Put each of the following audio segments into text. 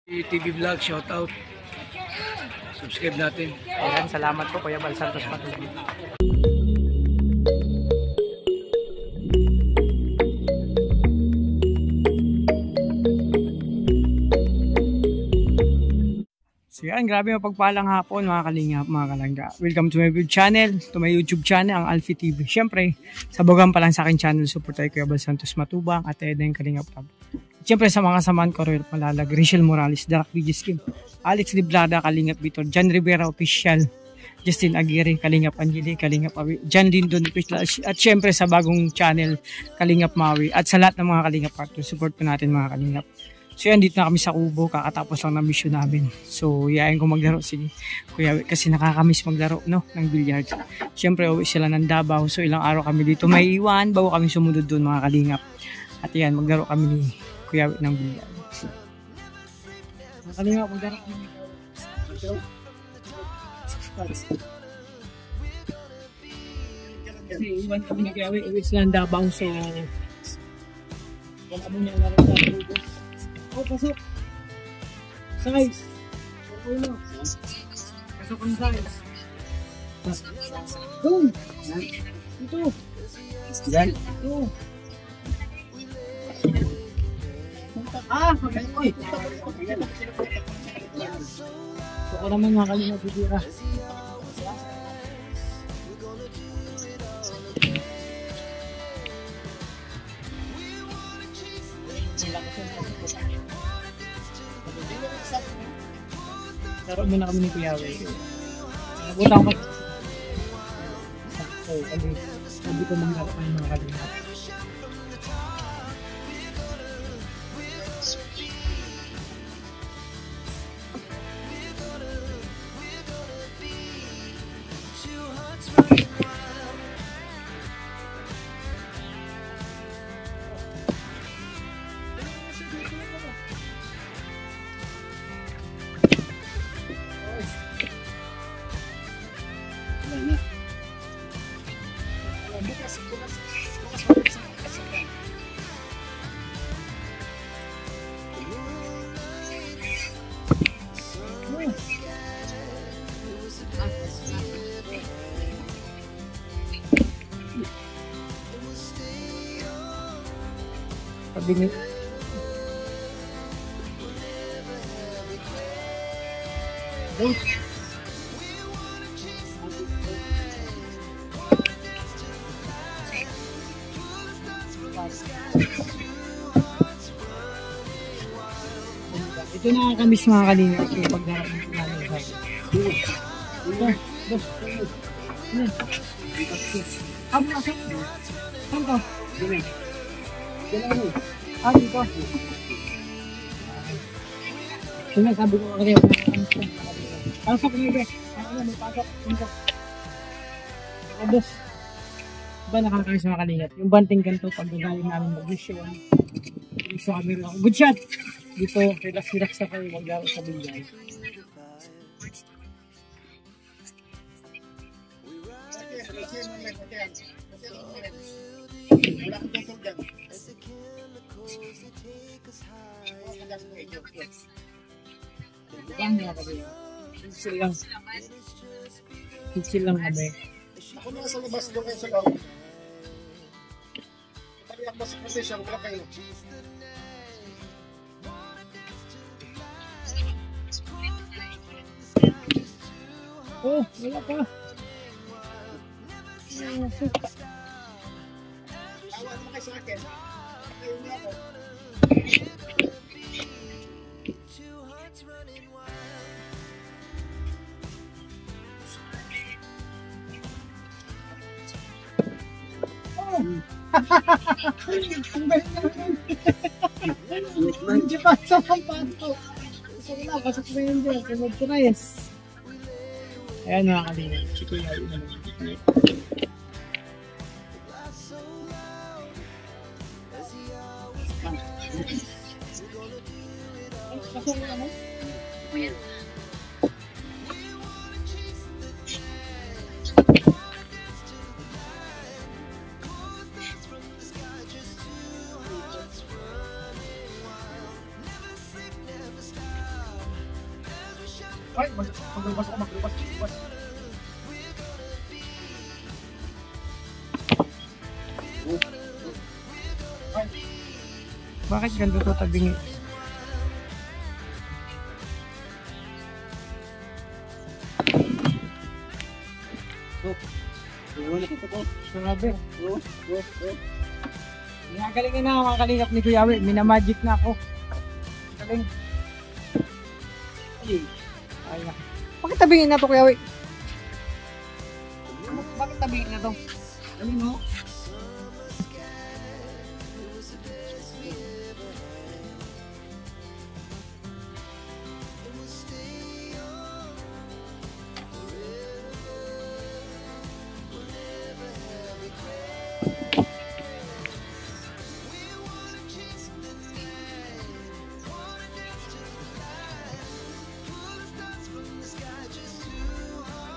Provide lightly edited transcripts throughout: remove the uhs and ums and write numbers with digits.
TV Vlog, shout out. Subscribe natin. Ayan, salamat po Kuya Bal Santos Matubang. So yan, grabe mapagpalang hapon mga kalingap, mga kalangga. Welcome to my YouTube channel, ang Alfie TV. Siyempre, sabagan pa lang sa akin channel, support tayo Kuya Bal Santos Matubang at Eden Kalingap Tab. Siyempre sa mga samaan ko rin Malalag, Rachel Morales, Darak BG Skim, Alex Liblada, Kalingap Vitor, John Rivera Official, Justin Aguirre, Kalingap Angeli, Kalingap Awi, John Lindon Official, at siyempre sa bagong channel, Kalingap Mawi, at sa lahat ng mga Kalingap partners, support po natin mga Kalingap. So yan, dito na kami sa Kubo, kakatapos lang ng mission namin. So yayain ko maglaro si Kuya kasi nakakamiss maglaro no, ng billiard. Siyempre uwi sila ng Davao, so ilang araw kami dito may iwan bago kami sumunod doon mga Kalingap. At yan, maglaro kami ni Kuya ng billiard. Mga Kalingap, maglaro kami ni kasi iwan kami ni Kuya, uwi sila ng Davao, so wala mo niya laro sa Kubo. Oh, pasok. Size. Uno. Pasok ang size. Doon. Ito. Yan. Ito. Pagkakoy. So, ko naman mga Kalingap bibira. Laro muna kami ni Kuya Way. Nabutan ko. So, sabi ko manglaro kayo mga Kalingap. Pabingit. Ito na kami sa mga Kalingap yung pagdarap ng namin sa akin. Ito. Saan ka? Saan ka? Dito. Sinasabi ko kayo pasok niyo be. May pasok. Tapos ba nakakain sa mga Kalingap yung banting ganito pag gagawin namin mag-mission. So kami lang. Good shot! Dito, relax na kayo maglaro sa billiard. Chill lang kami. Ako na sa labas doon kayo sa loob. Pag-iyak ba sa position, wala kayo. Oh, wala pa. Tawa naman kayo sa akin. Kayo niya ako. Hindi pa sa kampato. Gusto ko na, pasok na yun dyan. Sunod ko na yes. Ayan mga Kalingap. Si Kuya yun naman. Pasok na naman. Ayan. Ay, maglabas ako, maglabas. Ay, Bakit ganito to tabingi? Grabe. Ginagalingan na ako mga kalingap ni Kuya Awi. Minamagic na ako. Galing. Ay, na. Bakit tabingin na to Kuya Awi? Bakit tabingin na to? Galing mo?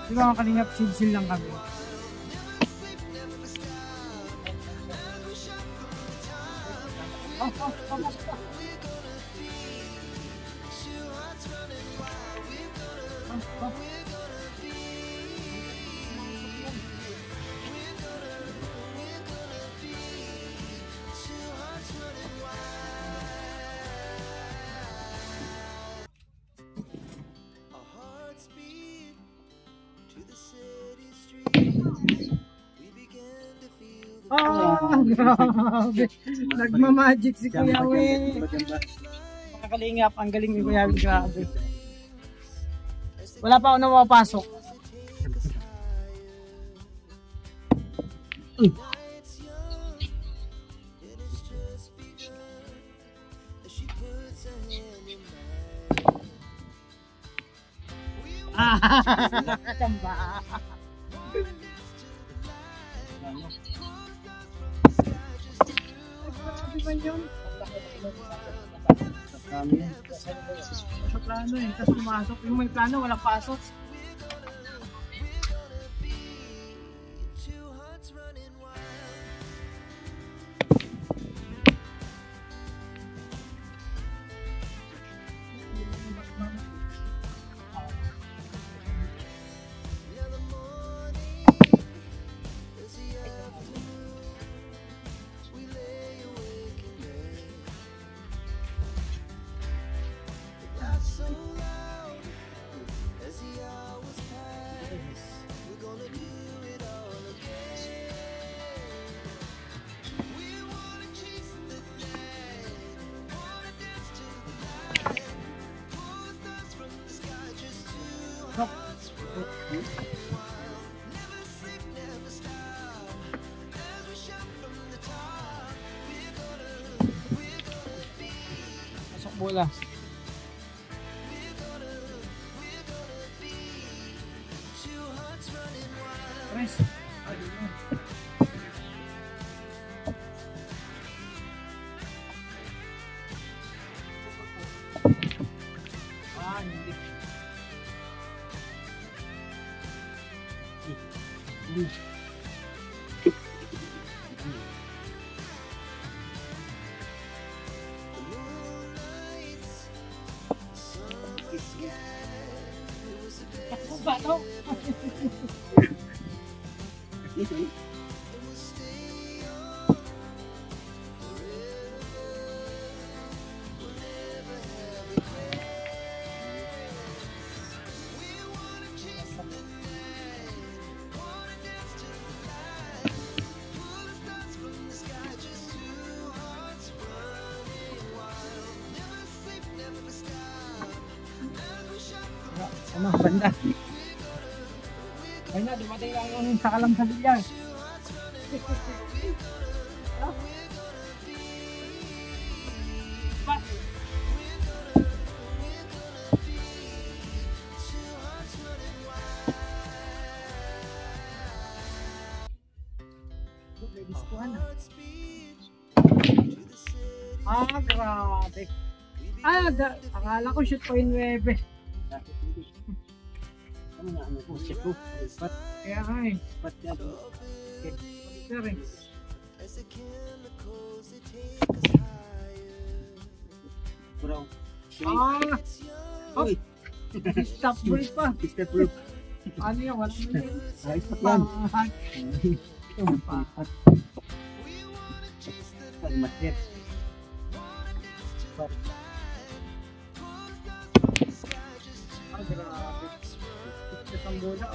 Di ba mga kalingap, chill lang kami. Grabe. Nagmamagic si Kuya Awi. Mga kalingap, ang galing ni Kuya Awi. Grabe. Wala pa ako na mapapasok. Nakakachamba. Grabe ba yun? Sa plano eh, tapos pumasok. Yung may plano, walang pasok. Pasok bola. Press. Hindi. Takbo ba ito? Sa mga banda. Ay na, dumating lang yung sakalam sa bilyar. Grabe. Akala ko shoot point 9. Kaya nga eh. Sir eh. Stop boy pa. Step proof. Ano yan? Wala mo yun. Ayos pa yan. Masir. Ah, grabe. Isang bola.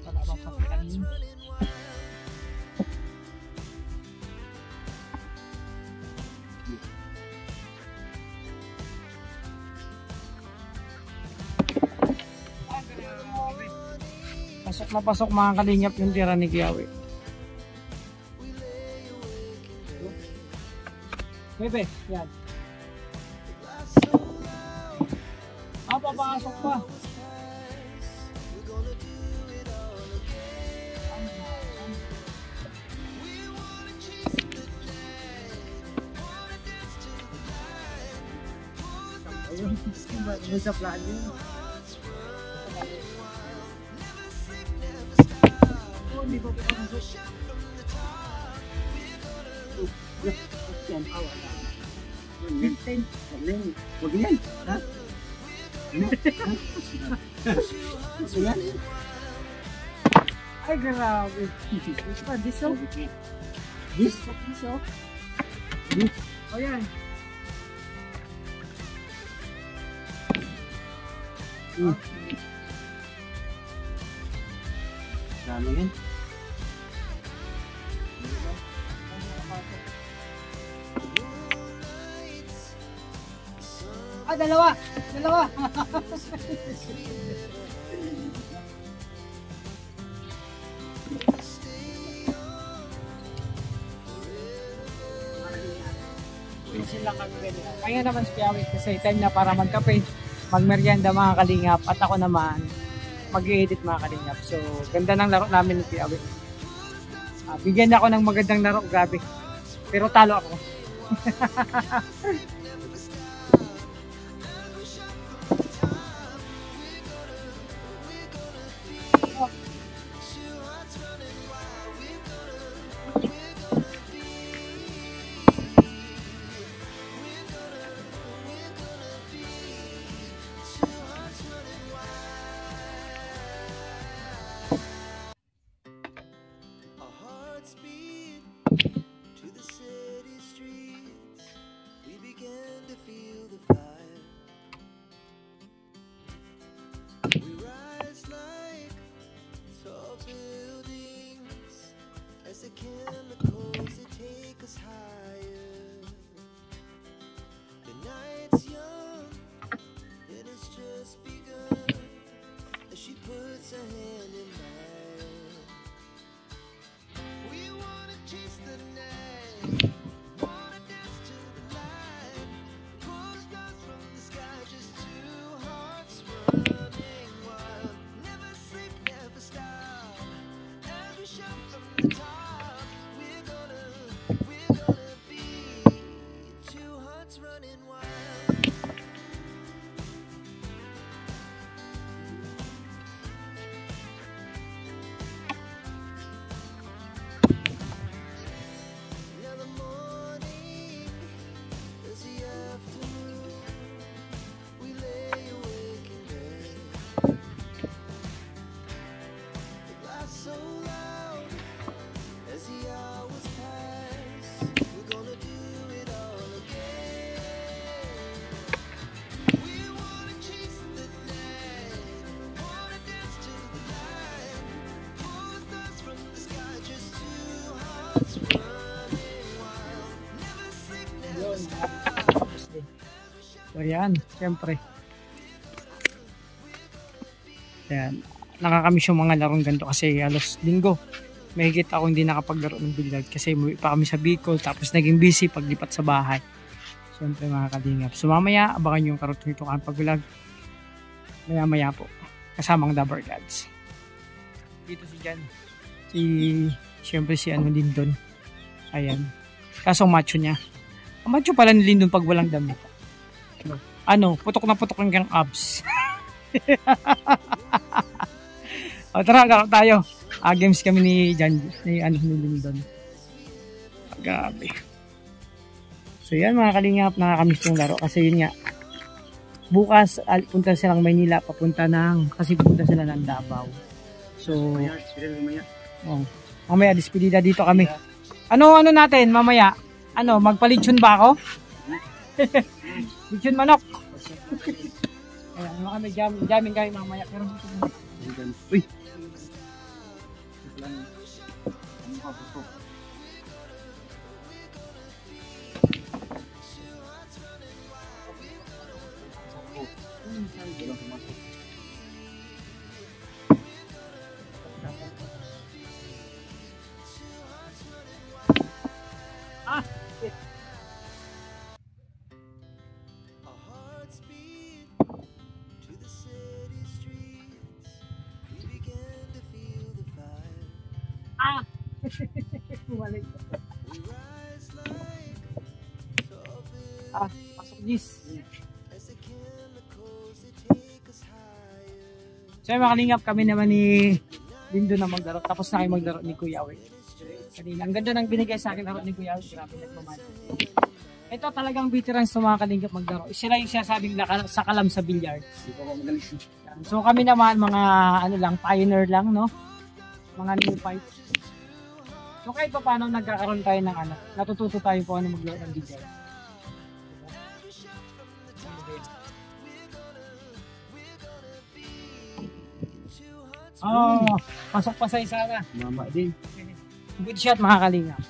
Wala bang pakitan yun? Pasok na pasok mga kalingap yung tira ni Kiyawi. Bebe, yan. Ah, papasok pa. Ayun, sa plan yun. Oh, hindi pa pinapasok. Yan. Ah, wala. 15. Huwag yan. Ha? Ay, grabe. Pa, diso? This? Diso? This? O yan. Dami yan. Ah, dalawa! Dalawa! Sila kami ganyan. Kaya naman si Piawit kasi time na para magkape, magmerienda mga kalingap, at ako naman mag-edit mga kalingap. So, ganda ng laro namin ni Piawit. Bigyan ako ng magandang laro, grabe. Pero talo ako. The chemicals that take us higher. The night's young, and it's just begun. As she puts her hand in mine, we wanna chase the night, wanna dance to the light, pull the stars from the sky, just two hearts running wild. Never sleep, never stop, every shot from the top. Running wild. Now the morning is the afternoon. We lay awake in bed. The laughs so loud as the hours pass. We're gonna do it all again. So yan, syempre. Yan. Nakakamiss yung mga larong ganito kasi halos linggo. Mahigit ako hindi nakapaglaro ng billiard kasi umuwi pa kami sa Bicol tapos naging busy paglipat sa bahay. Syempre mga kalingap. So mamaya, abangan yung karotong ito kang pag-vlog. Maya po. Kasamang Dabber Gods. Dito si Jan. Syempre si Lindon. Ayan. Kaso macho niya. Ang macho pala ni Lindon pag walang damit. Putok na putok yung abs. O tara, laro tayo. Games kami ni Jan, ni Lindon. Grabe. So yan mga kalingap, nakakamiss yung laro kasi yun nga. Bukas punta silang Maynila papunta kasi pupunta sila ng Davao. So mamaya despedida dito kami. Ano natin mamaya? Magpalitsyon ba ako? Litsyon manok. Ayan, kami jamming kayo mamaya. Pero dito muna. Uy! Our hearts beat to the city streets. We began to feel the fire. Bumalik. We rise like tall buildings Pasok Gis. as the chemicals that take us higher. So mga kalingap, kami naman ni Lindo na maglaro. Tapos na kayo maglaro ni Kuya Awi. Kanina, ang ganda ng binigay sa akin laro ni Kuya Awi. Grabe nagmamahal. Ito talagang veterans sa mga kalingap maglaro. Sila yung sinasabing sa kalam sa billiard. So kami naman mga pioneer lang, no? Mga new fight. So kahit pa paano nagkakaroon tayo ng natututo tayo po maglaro ng billiard. Pasok pa sa isa na. Mama din. Good shot mga kalingap.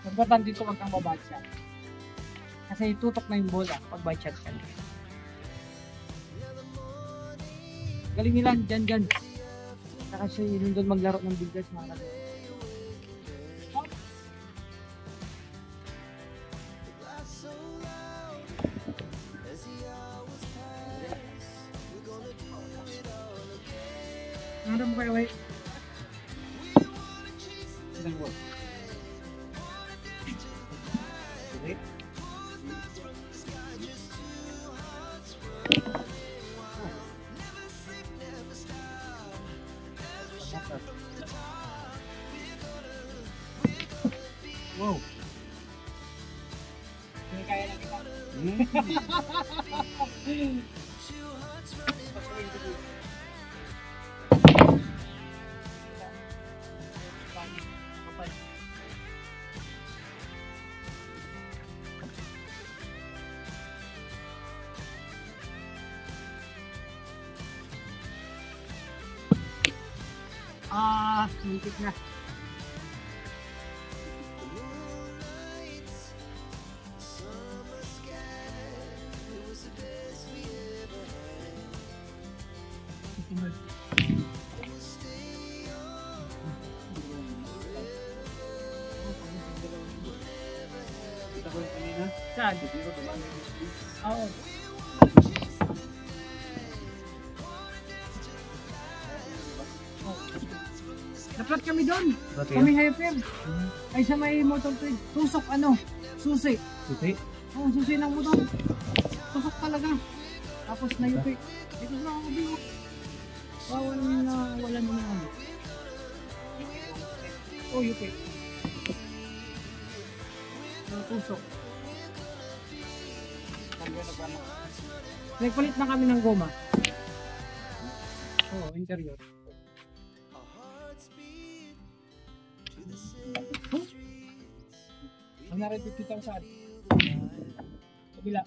Importante dito wag kang babad shot. Kasi tutok na yung bola pag bad shot ka. Galing nila dyan. Saka siya yun doon maglaro ng billiards mga kalingap. Ano mo kayo, wait? Ilang word? Okay. Wow. Hindi kaya lang kita. Muntik na. Kita ko yung kanina. Saan? Siguro dumaan na yung speed. Oo. Dapat kami doon. Kami hyper. Ay sa may motor trade. Tusok susi. Susi? Oo, susi ng motor. Tusok talaga. Tapos na yupi. Ito na ako bigo. Wala na. Oh, yupi. Tusok. Nagpalit na kami ng goma. Oo, interior. Ang narin 50,000. Kabila.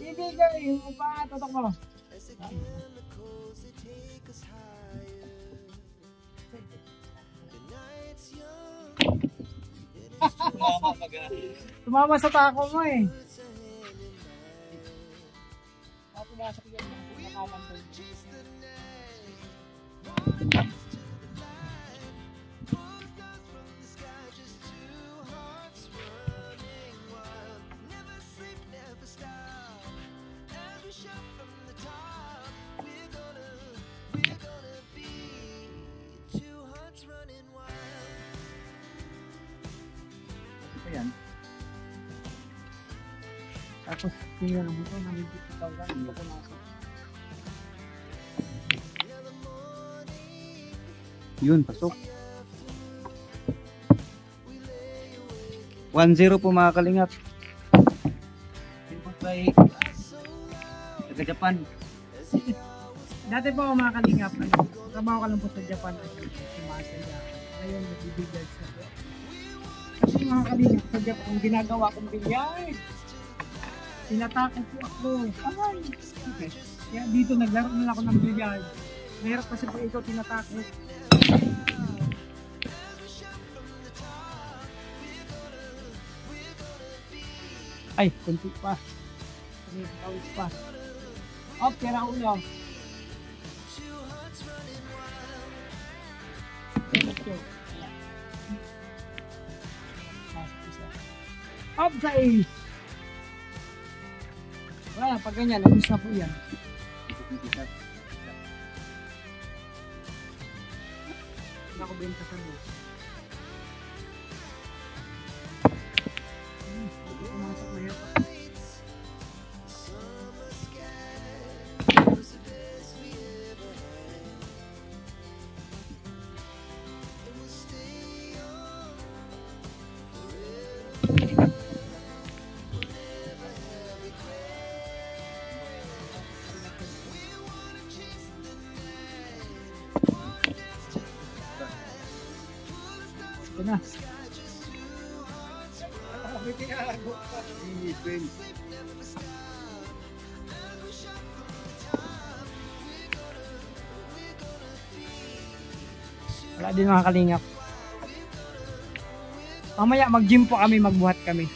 Ibigay yung totok mo. Tumama sa tako mo eh. Pumasok yun. Nakaman doon. Ayan. Tapos tingnan mo ito, namin 50,000 ito pumasok. Yun, pasok. 1-0 po mga kalingap. Input by taga Japan. Dati po ako mga kalingap, trabaho ka lang po sa Japan at sumasaya. Ngayon, nagbibigay sa po. Kasi mga kalingap, sa Japan, ginagawa kong bilyar. Tinatake po ako. Ay! Okay. Kaya dito, naglaro na ako ng bilyar. Mahirap kasi po ikaw tinatake. Ay, kunti pa. Kunti pa. Up, kaya ulo. Up sa A. Wala, pag ganyan, nabis na po yan. Hindi ako benta sa nose. Pumasok na yun. Ito na. Wala din mga kalingap. Mamaya mag-gym po kami, magbuhat kami.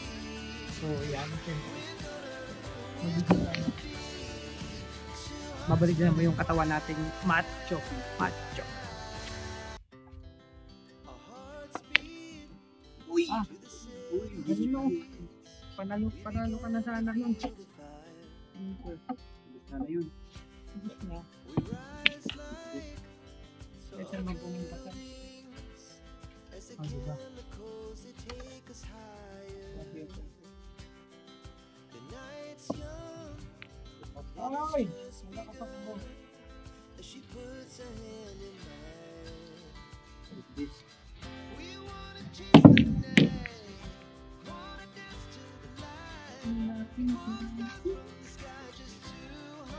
So yan. Mag-gym tayo. Babalik na mo yung katawan nating macho. Macho. Uy! Ah, ganun. Panalo ka na sana nun. Sana yun. Gusto na. Kaya naman pumunta ka. Ah, diba? Ay! Wala ka pa po.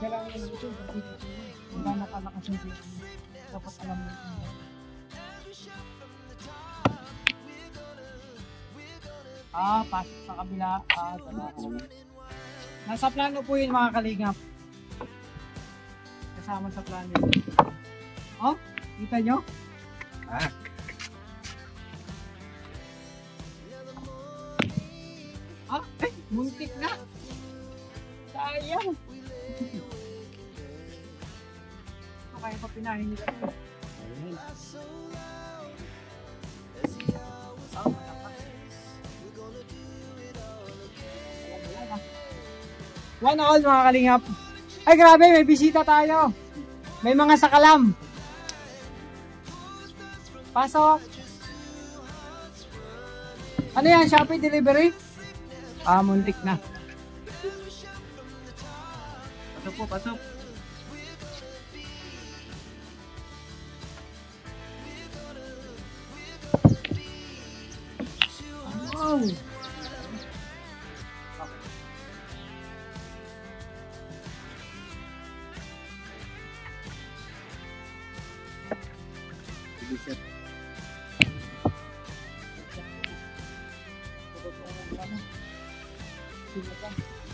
Kailangan mo ito, wala nakalakas yung video. Dapat alam mo ito. Ah, pasok sa kabila. Ah, salamat. Nasa plano po yun mga kalingap. Kasama sa plano yun. Oh, kita nyo? Ah. Ah, ay, muntik na. Sayang. Kaya pa pinahin nila ito. One all mga kalingap. Ay grabe, may bisita tayo. May mga sakalam. Pasok. Ano yan? Shopee delivery? Ah, muntik na. Pasok po, pasok. Wow.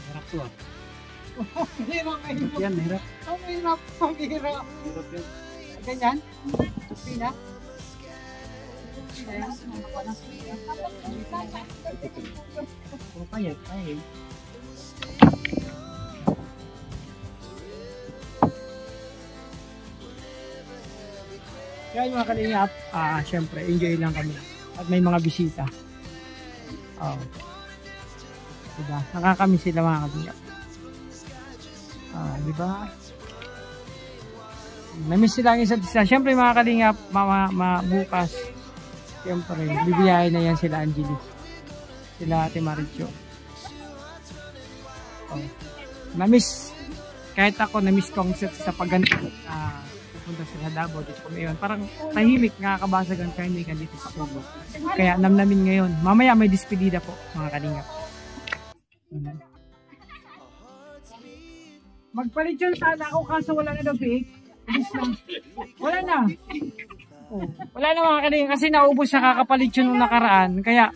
Hirap to ah. Hirap yan, hirap. Ang hirap, ang hirap. Hirap yan. Ganyan? Pina? Pina yan? Payag, payag. Kaya mga kalingap, syempre, enjoy lang kami. At may mga bisita. Oh. Diba? Nakakamiss sila mga kalingap. Diba? Namiss sila ang isa't isa. Syempre mga kalingap, bukas. Syempre, bibiyahin na yan sila Angeli. Sila Ate Maricho. Oh. Namiss. Kahit ako, namiss ko ang isa't isa pag ganito. punta sila Davao, dito kami ngayon. Parang tahimik, nakakabasag ang tahimik dito sa Kubo. Kaya namnamin ngayon. Mamaya may despedida po, mga kalingap. Magpalit yun sana ako kaso wala na daw big. Wala na. Oh, wala na mga kalingap kasi naubos na kakapalit yun nung nakaraan. Kaya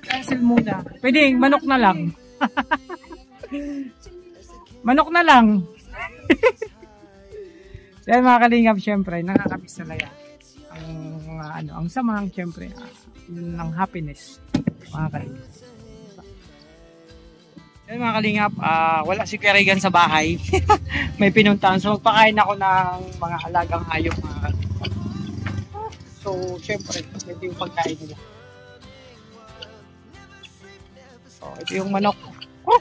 cancel muna. Pwede, manok na lang. Manok na lang. Dahil mga kalingap, syempre, nakakamiss na yan. Ang samahang, syempre, ng happiness, mga kalingap. Dahil mga kalingap, wala si Kuya Regan sa bahay. May pinuntahan. So, magpakain ako ng mga alagang hayop, mga kalingap. So, syempre, ito yung pagkain nila. So, ito yung manok. Oh!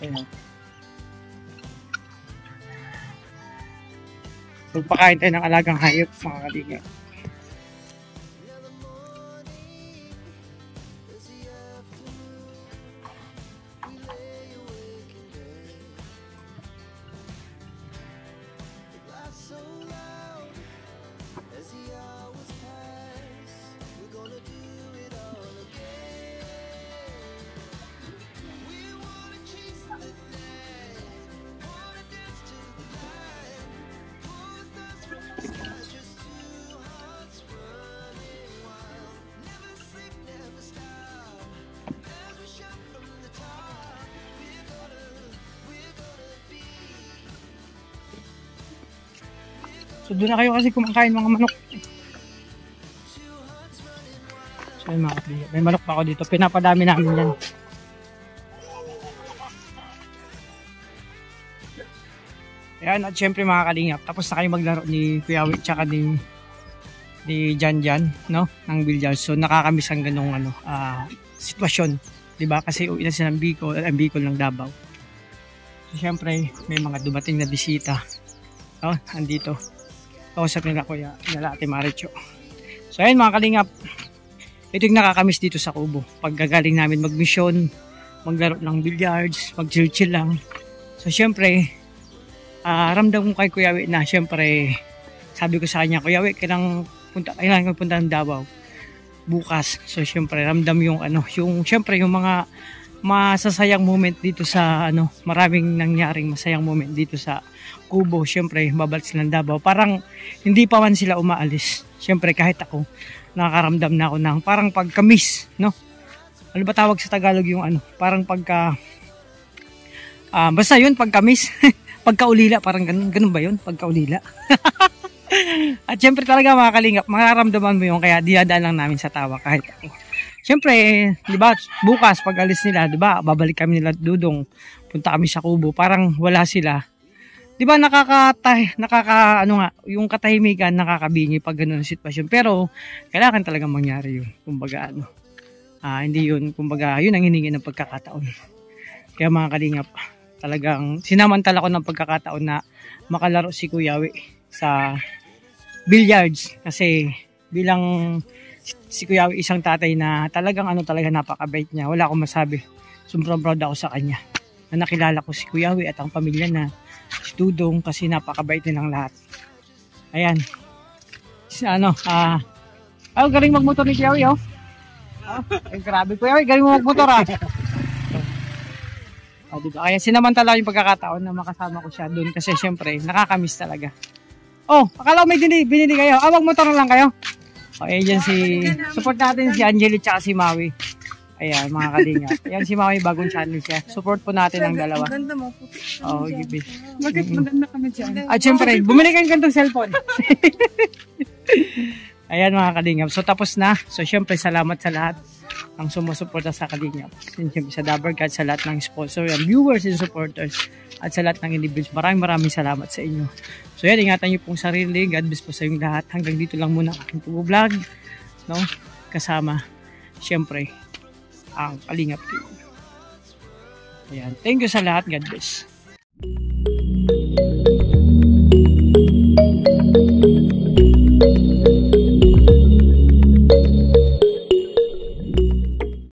Ayan. Magpakain tayo ng alagang hayop, mga kalingap. So doon na kayo kasi kumakain mga manok. So yun mga kalingap, may manok pa ako dito. Pinapadami namin yan. Ayan, at syempre mga kalingap, tapos na kayo maglaro ni Kuya Wick tsaka ni Jan, no? Ng billiards. So nakakamiss ang ganong sitwasyon. Diba? Kasi uwi na sila ng Bicol ng Davao. So syempre, may mga dumating na bisita. Oh, andito. Kausap nila Kuya, nila Ate Maricho. So ayun mga kalingap, ito yung nakakamiss dito sa Kubo. Pag gagaling namin mag-mission, maglaro ng billiards, mag-chill-chill lang. So syempre, ramdam ko kay Kuya Wick na syempre, sabi ko sa kanya, Kuya Wick, kailangan punta ng Davao bukas. So syempre, ramdam yung syempre yung mga masasayang moment dito sa maraming nangyaring masayang moment dito sa Kubo. Syempre, babalik sila ng Davao. Parang hindi pa man sila umaalis. Syempre, kahit ako, nakakaramdam na ako ng parang pagka-miss, no? Ano ba tawag sa Tagalog yung parang pagka basta yun, pagka-miss. Pagkaulila, parang ganun ba yun? Pagkaulila. At syempre talaga mga kalingap, mararamdaman mo yun, kaya dinadaan lang namin sa tawa kahit ako. Syempre, di ba, bukas pag alis nila, di ba, babalik kami nila Dudong, punta kami sa Kubo, parang wala sila. Di ba, yung katahimikan, nakakabingi pag gano'n ang sitwasyon. Pero, kailangan talaga mangyari yun. Kumbaga, hindi yun, kumbaga, yun ang hiningi ng pagkakataon. Kaya mga kalingap, talagang sinamantala ko ng pagkakataon na makalaro si Kuya Wick sa billiards. Kasi, bilang si Kuya Wick isang tatay na talagang talaga napakabait niya. Wala akong masabi. Sobrang proud ako sa kanya. Na nakilala ko si Kuya Wick at ang pamilya na si Dudong kasi napakabait nilang lahat. Ayan. Galing magmotor ni Kuya Wick, oh. Ay, grabe Kuya Wick, galing mo magmotor, ah. Diba? Kaya sinamantala yung pagkakataon na makasama ko siya doon kasi syempre nakakamiss talaga. Oh, akala ko may binili kayo. Magmotor na lang kayo. Ayan support natin si Angeli at si Maui. Ayan, mga kalingap. Ayan si Maui, bagong channel siya. Support po natin ang dalawa. Maganda mo. Gibi. Bakit maganda kami dyan? At syempre, bumili kayo ng cellphone. Ayan mga kalingap. So tapos na. So syempre, salamat sa lahat ang sumusuporta sa kalingap. Syempre sa Dabber God, sa lahat ng sponsor, and viewers and supporters, at sa lahat ng individuals. Maraming salamat sa inyo. So yan, ingatan niyo pong sarili. God bless po sa inyong lahat. Hanggang dito lang muna aking vlog, no? Kasama, syempre, ang Kalingap TV. Ayan. Thank you sa lahat. God bless.